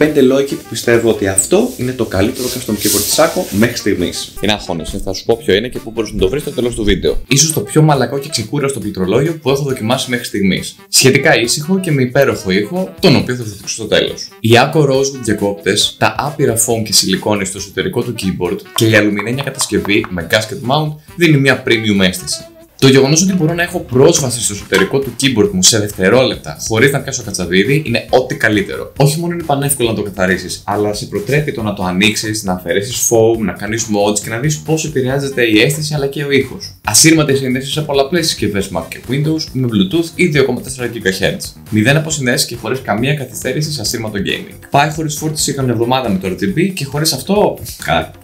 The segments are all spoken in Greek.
5 λόγοι που πιστεύω ότι αυτό είναι το καλύτερο custom keyboard της Akko μέχρι στιγμής. Είναι αγχώνεσαι, θα σου πω ποιο είναι και πού μπορείς να το βρεις στο τέλος του βίντεο. Ίσως το πιο μαλακό και ξεκούραστο πληκτρολόγιο που έχω δοκιμάσει μέχρι στιγμής. Σχετικά ήσυχο και με υπέροχο ήχο, τον οποίο θα δείξω στο τέλος. Οι Akko Rosewood διακόπτες, τα άπειρα foam και σιλικόνη στο εσωτερικό του keyboard και η αλουμινένια κατασκευή με gasket mount δίνει μια premium αίσθηση. Το γεγονός ότι μπορώ να έχω πρόσβαση στο εσωτερικό του keyboard μου σε δευτερόλεπτα χωρίς να πιάσω κατσαβίδι είναι ό,τι καλύτερο. Όχι μόνο είναι πανεύκολο να το καθαρίσεις, αλλά σε προτρέπει το να το ανοίξεις, να αφαιρέσεις foam, να κάνεις mods και να δεις πώς επηρεάζεται η αίσθηση αλλά και ο ήχος. Ασύρματη σύνδεση σε πολλαπλές συσκευές Mac και Windows με Bluetooth ή 2,4 GHz. Μηδέν αποσυνδέσεις και χωρίς καμία καθυστέρηση σε ασύρματο gaming. Πάει χωρίς φόρτιση για μια εβδομάδα με το RGB και χωρίς αυτό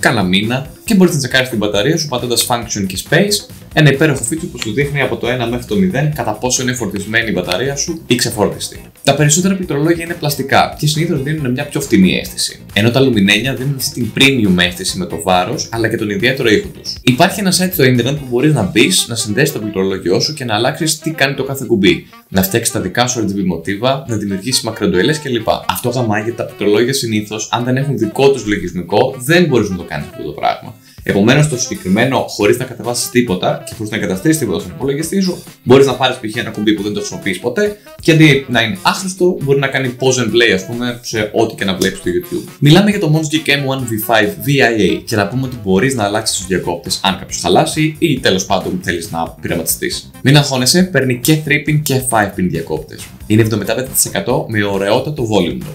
κάνα μήνα. Και μπορείς να τσεκάρεις την μπαταρία σου πατώντας Function και Space, ένα υπέροχο feature που σου δείχνει από το 1 μέχρι το 0 κατά πόσο είναι φορτισμένη η μπαταρία σου ή ξεφόρτιστη. Τα περισσότερα πληκτρολόγια είναι πλαστικά και συνήθως δίνουν μια πιο φτηνή αίσθηση, ενώ τα αλουμινένια δίνουν αυτή την premium αίσθηση με το βάρος αλλά και τον ιδιαίτερο ήχο τους. Υπάρχει ένα site στο ίντερνετ που μπορείς να μπεις, να συνδέσεις το πληκτρολόγιο σου και να αλλάξεις τι κάνει το κάθε κουμπί, να φτιάξεις τα δικά σου RGB μοτίβα, να δημιουργήσεις μακροεντουελές κλπ. Αυτό γαμάει γιατί τα πληκτρολόγια συνήθως, αν δεν έχουν δικό τους λογισμικό, δεν μπορείς να το κάνεις αυτό το πράγμα. Επομένως, το συγκεκριμένο, χωρίς να κατεβάσεις τίποτα και χωρίς να εγκαταστήσεις τίποτα στον υπολογιστή σου, μπορείς να πάρεις π.χ. ένα κουμπί που δεν το χρησιμοποιείς ποτέ και αντί να είναι άχρηστο, μπορεί να κάνει pause and play, ας πούμε, σε ό,τι και να βλέπεις στο YouTube. Μιλάμε για το Mongeek M1V5 VIA και να πούμε ότι μπορείς να αλλάξεις τους διακόπτες αν κάποιος χαλάσει ή τέλος πάντων θέλεις να πειραματιστείς. Μην αγχώνεσαι, παίρνει και 3-pin και 5-pin διακόπτες. Είναι 75% με ωραιότατο volume drop.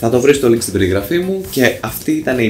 Θα το βρεις στο link στην περιγραφή μου και αυτή ήταν η